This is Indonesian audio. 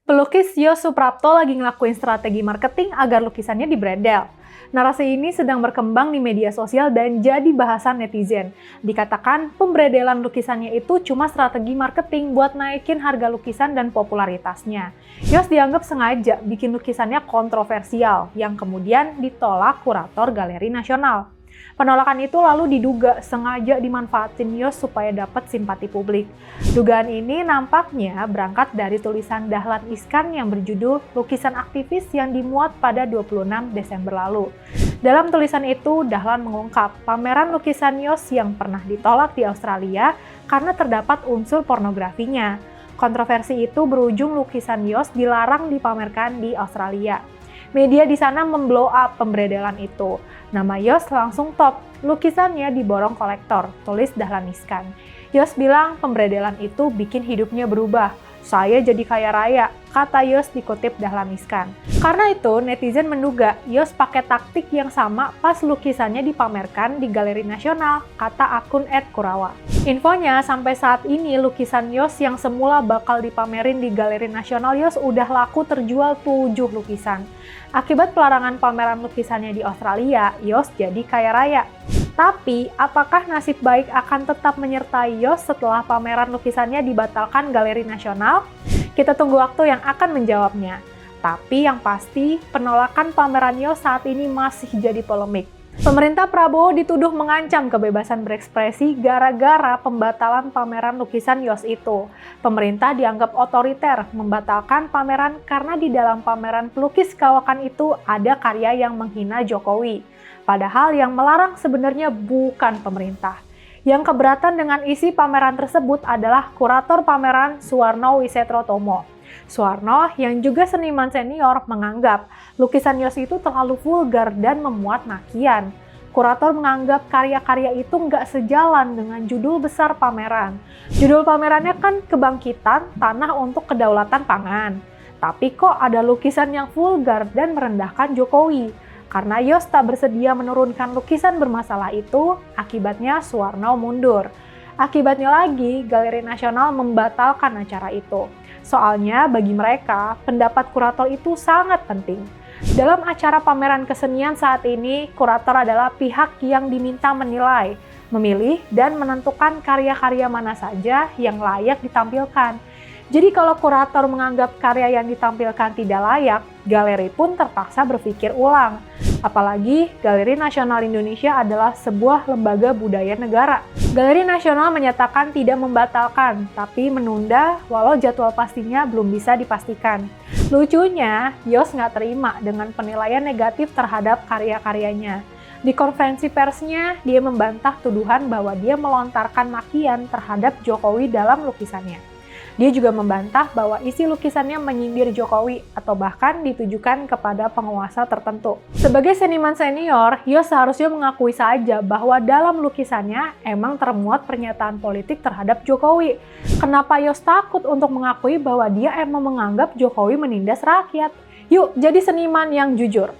Pelukis Yos Suprapto lagi ngelakuin strategi marketing agar lukisannya di-brandel. Narasi ini sedang berkembang di media sosial dan jadi bahasan netizen. Dikatakan pembredelan lukisannya itu cuma strategi marketing buat naikin harga lukisan dan popularitasnya. Yos dianggap sengaja bikin lukisannya kontroversial yang kemudian ditolak kurator Galeri Nasional. Penolakan itu lalu diduga sengaja dimanfaatin Yos supaya dapat simpati publik. Dugaan ini nampaknya berangkat dari tulisan Dahlan Iskan yang berjudul Lukisan Aktivis yang dimuat pada 26 Desember lalu. Dalam tulisan itu, Dahlan mengungkap pameran lukisan Yos yang pernah ditolak di Australia karena terdapat unsur pornografinya. Kontroversi itu berujung lukisan Yos dilarang dipamerkan di Australia. Media di sana memblow up pembredelan itu. Nama Yos langsung top, lukisannya diborong kolektor, tulis Dahlan Iskan. Yos bilang pembredelan itu bikin hidupnya berubah. Saya jadi kaya raya, kata Yos dikutip Dahlan Iskan. Karena itu, netizen menduga Yos pakai taktik yang sama pas lukisannya dipamerkan di Galeri Nasional, kata akun @kurawa. Infonya, sampai saat ini lukisan Yos yang semula bakal dipamerin di Galeri Nasional Yos udah laku terjual 7 lukisan. Akibat pelarangan pameran lukisannya di Australia, Yos jadi kaya raya. Tapi, apakah nasib baik akan tetap menyertai Yos setelah pameran lukisannya dibatalkan Galeri Nasional? Kita tunggu waktu yang akan menjawabnya. Tapi yang pasti, penolakan pameran Yos saat ini masih jadi polemik. Pemerintah Prabowo dituduh mengancam kebebasan berekspresi gara-gara pembatalan pameran lukisan Yos itu. Pemerintah dianggap otoriter membatalkan pameran karena di dalam pameran pelukis kawakan itu ada karya yang menghina Jokowi. Padahal yang melarang sebenarnya bukan pemerintah. Yang keberatan dengan isi pameran tersebut adalah kurator pameran Suwarno Wisetrotomo. Suwarno yang juga seniman senior menganggap lukisan Yos itu terlalu vulgar dan memuat makian. Kurator menganggap karya-karya itu nggak sejalan dengan judul besar pameran. Judul pamerannya kan Kebangkitan Tanah untuk Kedaulatan Pangan. Tapi kok ada lukisan yang vulgar dan merendahkan Jokowi? Karena Yos tak bersedia menurunkan lukisan bermasalah itu, akibatnya Suwarno mundur. Akibatnya lagi, Galeri Nasional membatalkan acara itu. Soalnya bagi mereka, pendapat kurator itu sangat penting. Dalam acara pameran kesenian saat ini, kurator adalah pihak yang diminta menilai, memilih, dan menentukan karya-karya mana saja yang layak ditampilkan. Jadi kalau kurator menganggap karya yang ditampilkan tidak layak, galeri pun terpaksa berpikir ulang. Apalagi Galeri Nasional Indonesia adalah sebuah lembaga budaya negara. Galeri Nasional menyatakan tidak membatalkan, tapi menunda walau jadwal pastinya belum bisa dipastikan. Lucunya, Yos nggak terima dengan penilaian negatif terhadap karya-karyanya. Di konferensi persnya, dia membantah tuduhan bahwa dia melontarkan makian terhadap Jokowi dalam lukisannya. Dia juga membantah bahwa isi lukisannya menyindir Jokowi atau bahkan ditujukan kepada penguasa tertentu. Sebagai seniman senior, Yos seharusnya mengakui saja bahwa dalam lukisannya emang termuat pernyataan politik terhadap Jokowi. Kenapa Yos takut untuk mengakui bahwa dia emang menganggap Jokowi menindas rakyat? Yuk, jadi seniman yang jujur.